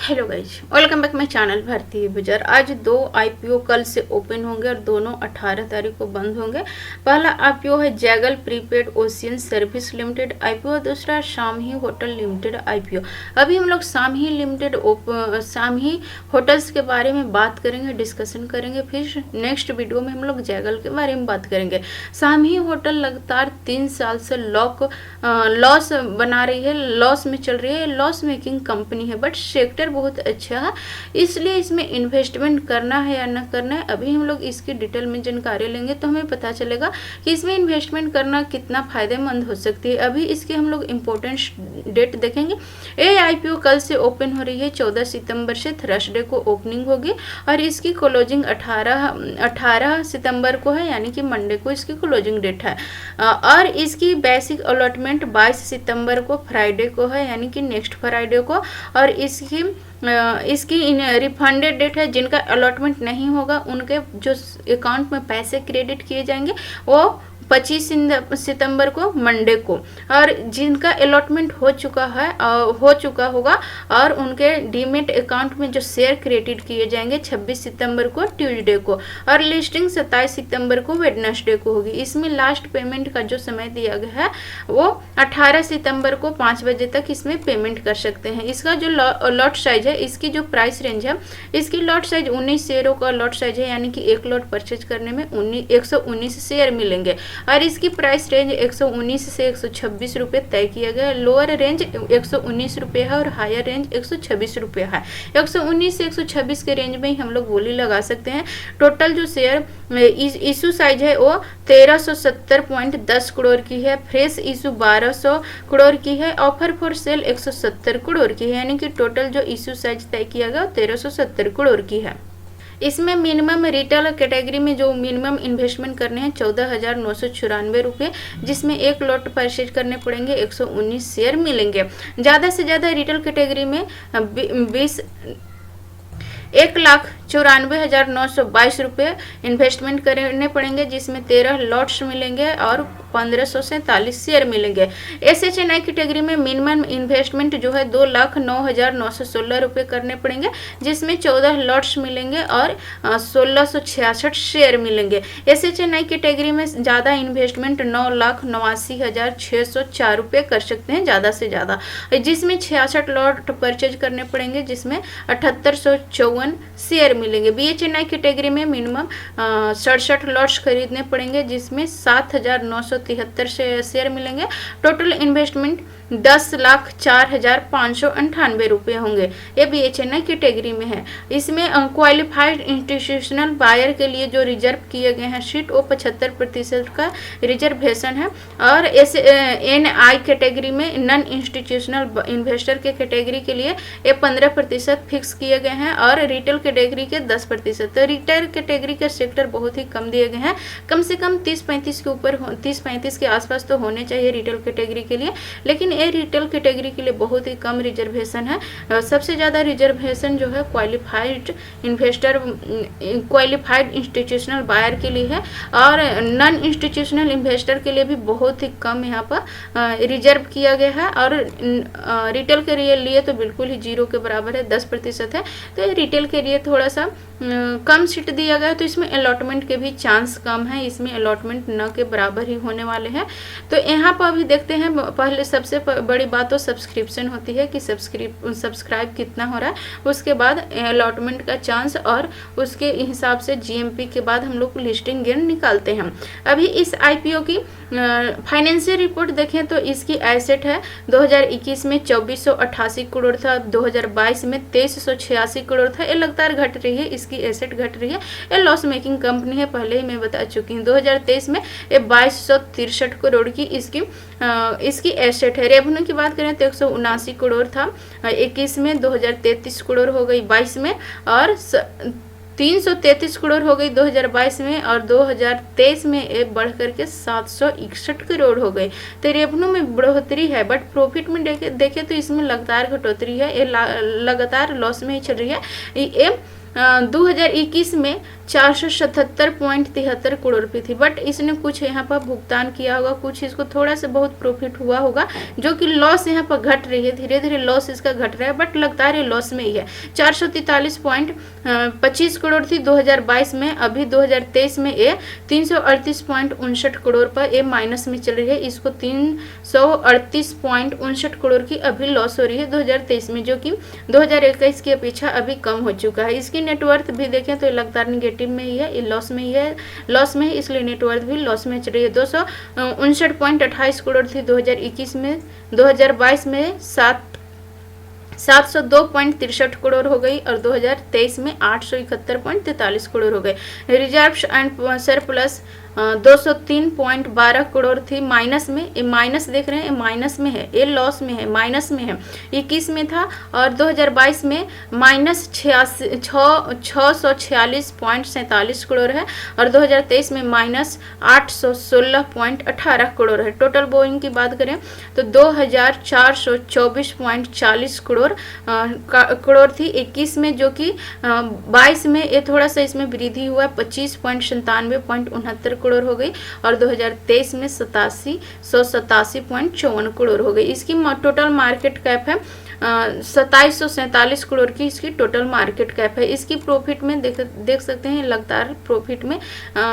Hello guys, welcome back my channel भारतीय बाजार। आज दो आईपीओ कल से ओपन होंगे और दोनों 18 तारीख को बंद होंगे। पहला आईपीओ है Zaggle prepaid ocean service limited IPO, दूसरा शामही होटल लिमिटेड आईपीओ। अभी हम लोग शामही लिमिटेड शामही होटल्स के बारे में बात करेंगे, डिस्कशन करेंगे। फिर नेक्स्ट वीडियो में हम लोग जैगल के बारे में बात करेंगे। शामही होटल लगातार 3 साल से लॉस बना रही है, लॉस में चल रही है, लॉस मेकिंग कंपनी है, बट सेक्टर बहुत अच्छा है, इसलिए इसमें इन्वेस्टमेंट करना है या ना करना है, अभी हम लोग इसकी डिटेल में जानकारी लेंगे तो हमें पता चलेगा कि इसमें इन्वेस्टमेंट करना कितना फायदेमंद हो सकती है। अभी इसके हम लोग इम्पोर्टेंट डेट देखेंगे। ये आईपीओ कल से ओपन हो रही है, 14 सितंबर से थर्सडे को ओपनिंग होगी और इसकी क्लोजिंग 18 सितंबर को है, यानी कि मंडे को इसकी क्लोजिंग डेट है। और इसकी बेसिक अलॉटमेंट 22 सितंबर को फ्राइडे को है, यानी कि नेक्स्ट फ्राइडे को। और इसकी रिफंडेड डेट है, जिनका अलॉटमेंट नहीं होगा उनके जो अकाउंट में पैसे क्रेडिट किए जाएंगे वो 25 सितंबर को मंडे को, और जिनका अलॉटमेंट हो चुका होगा और उनके डीमेट अकाउंट में जो शेयर क्रेडिट किए जाएंगे 26 सितंबर को ट्यूसडे को, और लिस्टिंग 27 सितंबर को वेडनेसडे को होगी। इसमें लास्ट पेमेंट का जो समय दिया गया है वो 18 सितंबर को 5 बजे तक इसमें पेमेंट कर सकते हैं। इसका जो लॉट साइज है, इसकी जो प्राइस रेंज है, इसकी लॉट साइज 19 शेयरों का लॉट साइज है, यानी कि एक लॉट परचेज करने में 119 शेयर मिलेंगे। और इसकी प्राइस रेंज 119 से 126 रुपये तय किया गया है। लोअर रेंज 119 रुपये है और हायर रेंज 126 रुपये है। 119 से 126 के रेंज में ही हम लोग बोली लगा सकते हैं। टोटल जो शेयर इशू साइज है वो 1370.10 करोड़ की है। फ्रेश इशू 1200 करोड़ की है। ऑफर फॉर सेल 170 करोड़ की है, यानी कि टोटल जो इशू साइज तय किया गया 1370 करोड़ की है। इसमें मिनिमम रिटेल कैटेगरी में जो मिनिमम इन्वेस्टमेंट करने हैं 14,994 रुपये, जिसमें एक लॉट परचेज करने पड़ेंगे, 119 शेयर मिलेंगे। ज़्यादा से ज़्यादा रिटेल कैटेगरी में 1,94,922 रुपये इन्वेस्टमेंट करने पड़ेंगे, जिसमें 13 लॉट्स मिलेंगे और 1547 शेयर मिलेंगे। SHNI कैटेगरी में मिनिमम इन्वेस्टमेंट जो है 2,09,916 रुपये करने पड़ेंगे, जिसमें 14 लॉट्स मिलेंगे और 1666 शेयर मिलेंगे। SHNI कैटेगरी में ज़्यादा इन्वेस्टमेंट 9,89,604 रुपये कर सकते हैं ज़्यादा से ज़्यादा, जिसमें 66 लॉट परचेज करने पड़ेंगे, जिसमें 7854 शेयर मिलेंगे। BHNI कैटेगरी में मिनिमम 67 लॉट्स खरीदने पड़ेंगे, जिसमें 7,973 शेयर मिलेंगे। टोटल इन्वेस्टमेंट 10,04,598 रुपये होंगे। ये BHNI कैटेगरी में है। इसमें क्वालिफाइड इंस्टीट्यूशनल बायर के लिए जो रिजर्व किए गए हैं सीट वो 75% का रिजर्वेशन है। और NI कैटेगरी में नॉन इंस्टीट्यूशनल इन्वेस्टर के कैटेगरी के लिए ये 15% फिक्स किए गए हैं और रिटेल कैटेगरी के 10%। तो रिटेल कैटेगरी के सेक्टर बहुत ही कम दिए गए हैं, कम से कम 30-35 के ऊपर 30-35 के आसपास तो होने चाहिए रिटेल कैटेगरी के लिए, लेकिन ये रिटेल कैटेगरी के लिए बहुत ही कम रिजर्वेशन है। सबसे ज़्यादा रिजर्वेशन जो है क्वालिफाइड इंस्टीट्यूशनल बायर के लिए है, और नॉन इंस्टीट्यूशनल इन्वेस्टर के लिए भी बहुत ही कम यहाँ पर रिजर्व किया गया है। और रिटेल के लिए तो बिल्कुल ही 0 के बराबर है, 10% है। तो रिटेल के लिए थोड़ा सा कम सीट दिया गया है, तो इसमें अलॉटमेंट के भी चांस कम है, इसमें अलॉटमेंट न के बराबर ही होने वाले हैं। तो यहाँ पर अभी देखते हैं, पहले सबसे बड़ी बात तो सब्सक्रिप्शन होती है कि सब्सक्राइब कितना हो रहा है, उसके बाद अलॉटमेंट का चांस, और उसके हिसाब से GMP के बाद हम लोग लिस्टिंग गेन निकालते हैं। अभी इस IPO की फाइनेंशियल रिपोर्ट देखें तो इसकी एसेट है 2021 में 2488 करोड़ था, 2022 में 2386 करोड़ था। ये लगातार घट रही है, इसकी एसेट घट रही है। ये लॉस मेकिंग कंपनी है, पहले ही मैं बता चुकी हूँ। 2023 में ये 2263 करोड़ की इसकी एसेट है। रेवेन्यू की बात करें तो 179 करोड़ था 21 में, 2033 करोड़ हो गई 22 में, और 333 करोड़ हो गई 2022 में, और 2023 में ये बढ़ करके 761 करोड़ हो गई। तो रेवेन्यू में बढ़ोतरी है, बट प्रॉफिट में देखे तो इसमें लगातार घटोतरी है, ये लगातार लॉस में ही चल रही है। ये 2021 में 477.73 करोड़ रुपये थी। बट इसने कुछ यहाँ पर भुगतान किया होगा, कुछ इसको थोड़ा सा बहुत प्रॉफिट हुआ होगा, जो कि लॉस यहाँ पर घट रही है, धीरे धीरे लॉस इसका घट रहा है, बट लगातार ये लॉस में ही है। 443.25 करोड़ थी 2022 में, अभी 2023 में ये 338.59 करोड़ पर ये माइनस में चल रही है। इसको 338.59 करोड़ की अभी लॉस हो रही है 2023 में, जो कि 2021 की अपेक्षा अभी कम हो चुका है। इसकी नेटवर्थ भी देखें तो लगातार निगेटिव में ही है, लॉस में ही है, लॉस में ही, इसलिए नेटवर्थ भी लॉस में चल रही है। 259.28 करोड़ थी 2021 में, 2022 में 702.63 करोड़ हो गई और 2023 में 871.43 करोड़ हो गए। रिजर्व्स एंड सरप्लस 203.12 करोड़ थी माइनस में, ये माइनस देख रहे हैं, ये माइनस में है, ये लॉस में है, माइनस में है। 21 में था और 2022 में माइनस 646.47 करोड़ है और 2023 में माइनस 816.18 करोड़ है। टोटल बोइंग की बात करें तो 2424.40 करोड़ थी 21 में, जो कि 22 में ये थोड़ा सा इसमें वृद्धि हुआ, 25.97.69 करोड़ हो गई और 2023 में 187.54 करोड़ हो गई। इसकी टोटल मार्केट कैप है 2747 करोड़ की, इसकी टोटल मार्केट कैप है। इसकी प्रॉफिट में देख सकते हैं, लगातार प्रॉफिट में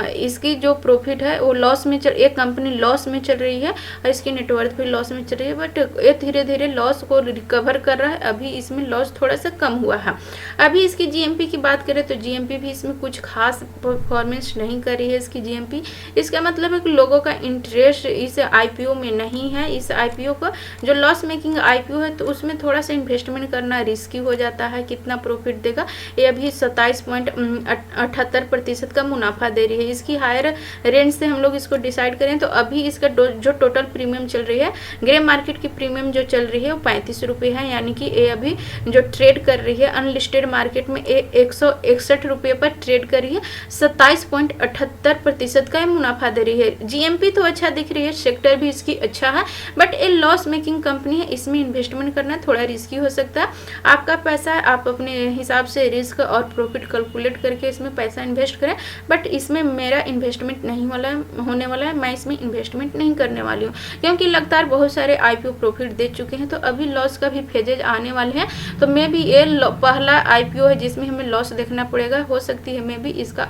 इसकी जो प्रॉफिट है वो लॉस में चल, एक कंपनी लॉस में चल रही है और इसकी नेटवर्थ भी लॉस में चल रही है, बट ये धीरे धीरे लॉस को रिकवर कर रहा है। अभी इसमें लॉस थोड़ा सा कम हुआ है। अभी इसकी जीएमपी की बात करें तो जीएमपी भी इसमें कुछ खास परफॉर्मेंस नहीं कर रही है इसकी जीएमपी। इसका मतलब है कि लोगों का इंटरेस्ट इस आईपीओ में नहीं है। इस आईपीओ को जो लॉस मेकिंग आईपीओ है तो उसमें थोड़ा सा इन्वेस्टमेंट करना रिस्की हो जाता है। कितना प्रॉफिट देगा, ये अभी 27.78% का मुनाफा दे रही है। इसकी हायर रेंज से हम लोग इसको डिसाइड करें तो अभी इसका जो टोटल प्रीमियम चल रही है, ग्रे मार्केट की प्रीमियम जो चल रही है वो 35 रुपये है, यानी कि ये अभी जो ट्रेड कर रही है अनलिस्टेड मार्केट में 161 रुपये पर ट्रेड कर रही है। 27.78% का मुनाफा दे रही है। जीएमपी तो अच्छा दिख रही है, सेक्टर भी इसकी अच्छा है, बट ये लॉस मेकिंग कंपनी है, इसमें इन्वेस्टमेंट करना थोड़ा रिस्की हो सकता है। आपका पैसा है, आप अपने हिसाब से रिस्क और प्रॉफिट कैलकुलेट करके इसमें पैसा इन्वेस्ट करें, बट इसमें मेरा इन्वेस्टमेंट नहीं होने वाला है। मैं इसमें इन्वेस्टमेंट नहीं करने वाली हूँ, क्योंकि लगातार बहुत सारे आईपीओ प्रॉफिट दे चुके हैं, तो अभी लॉस का भी फेजेज आने वाले हैं। तो मे भी ये पहला आईपीओ है जिसमें हमें लॉस देखना पड़ेगा। हो सकती है मे भी इसका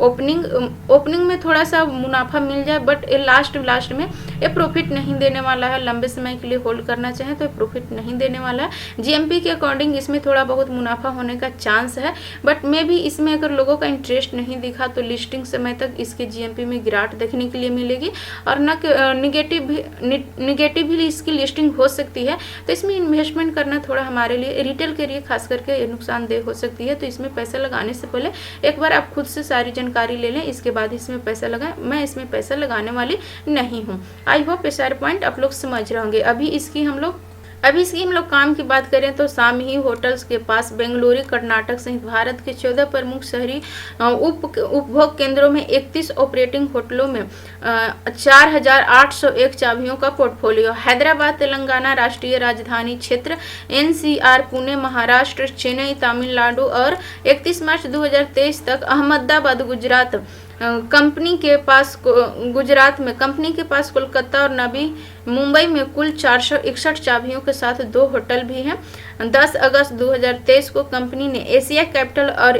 ओपनिंग में थोड़ा सा मुनाफा मिल जाए, बट ये लास्ट में ये प्रॉफिट नहीं देने वाला है। लंबे समय के लिए होल्ड करना चाहें तो प्रॉफिट नहीं देने वाला है। जीएमपी के अकॉर्डिंग इसमें थोड़ा बहुत मुनाफा होने का चांस है, बट मे भी इसमें अगर लोगों का इंटरेस्ट नहीं दिखा तो लिस्टिंग समय तक इसके जीएमपी में गिरावट देखने के लिए मिलेगी और निगेटिव भी इसकी लिस्टिंग हो सकती है। तो इसमें इन्वेस्टमेंट करना थोड़ा हमारे लिए, रिटेल के लिए खास करके नुकसानदेह हो सकती है। तो इसमें पैसा लगाने से पहले एक बार आप खुद से सारी जानकारी ले लें, इसके बाद इसमें पैसा लगाएं। मैं इसमें पैसा लगाने वाली नहीं हूँ। आई होप ये सारे पॉइंट आप लोग समझ रहे होंगे। अभी इसकी हम लोग काम की बात करें तो सामही होटल्स के पास बेंगलुरु, कर्नाटक सहित भारत के 14 प्रमुख शहरी उपभोग केंद्रों में 31 ऑपरेटिंग होटलों में 4801 चाबियों का पोर्टफोलियो। हैदराबाद तेलंगाना राष्ट्रीय राजधानी क्षेत्र, एनसीआर पुणे महाराष्ट्र, चेन्नई तमिलनाडु और 31 मार्च 2023 तक अहमदाबाद गुजरात कंपनी के पास कोलकाता और नवी मुंबई में कुल 461 चाबियों के साथ 2 होटल भी हैं। 10 अगस्त 2023 को कंपनी ने एशिया कैपिटल और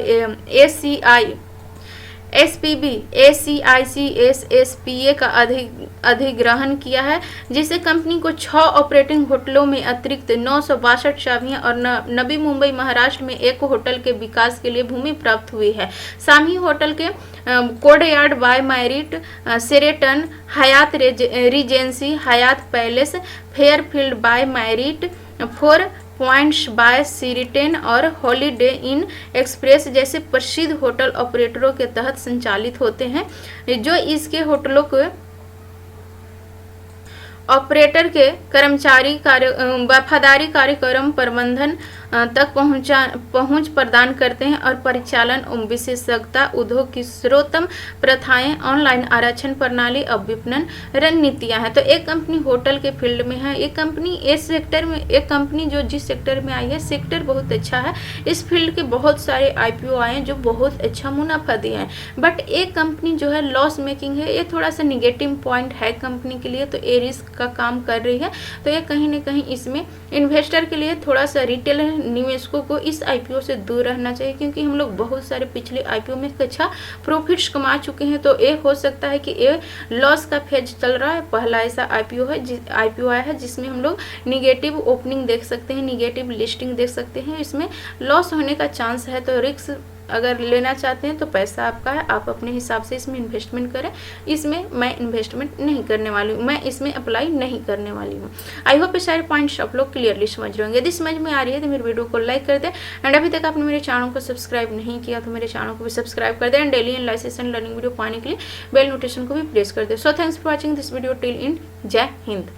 ACICS का अधिग्रहण किया है, जिसे कंपनी को 6 ऑपरेटिंग होटलों में अतिरिक्त 962 चाबियां और नवी मुंबई महाराष्ट्र में 1 होटल के विकास के लिए भूमि प्राप्त हुई है। सामही होटल के Courtyard by Marriott, Sheraton, Hyatt Regency, Hyatt Palace, Fairfield by Marriott, 4 Points by Sheraton और हॉलीडे इन एक्सप्रेस जैसे प्रसिद्ध होटल ऑपरेटरों के तहत संचालित होते हैं, जो इसके होटलों के ऑपरेटर के कर्मचारी वफादारी कार्यक्रम प्रबंधन तक पहुंच प्रदान करते हैं और परिचालन विशेषज्ञता, उद्योग की सर्वोत्तम प्रथाएं, ऑनलाइन आरक्षण प्रणाली और विपणन रणनीतियां हैं। तो एक कंपनी होटल के फील्ड में है, एक कंपनी इस सेक्टर में, एक कंपनी जो जिस सेक्टर में आई है, सेक्टर बहुत अच्छा है, इस फील्ड के बहुत सारे आईपीओ आए हैं जो बहुत अच्छा मुनाफा दिए हैं। बट एक कंपनी जो है लॉस मेकिंग है, ये थोड़ा सा निगेटिव पॉइंट है कंपनी के लिए, तो ये रिस्क का काम कर रही है। तो ये कहीं ना कहीं इसमें इन्वेस्टर के लिए थोड़ा सा, रिटेल निवेशकों को इस आईपीओ से दूर रहना चाहिए, क्योंकि हम लोग बहुत सारे पिछले आईपीओ में अच्छा प्रॉफिट्स कमा चुके हैं। तो ये हो सकता है कि ये लॉस का फेज चल रहा है। पहला ऐसा आईपीओ आया है जिसमें हम लोग निगेटिव ओपनिंग देख सकते हैं, निगेटिव लिस्टिंग देख सकते हैं, इसमें लॉस होने का चांस है। तो रिस्क अगर लेना चाहते हैं तो पैसा आपका है, आप अपने हिसाब से इसमें इन्वेस्टमेंट करें। इसमें मैं इन्वेस्टमेंट नहीं करने वाली हूँ, मैं इसमें अप्लाई नहीं करने वाली हूँ। आई होप ये सारे पॉइंट्स आप लोग क्लियरली समझ रहे होंगे। यदि समझ में आ रही है तो मेरे वीडियो को लाइक कर दें, एंड अभी तक आपने मेरे चैनल को सब्सक्राइब नहीं किया तो मेरे चैनल को भी सब्सक्राइब कर दें, and daily analysis and learning video पाने के लिए बेल नोटिफिकेशन को भी प्रेस कर दें। So thanks for watching this video till in. जय हिंद।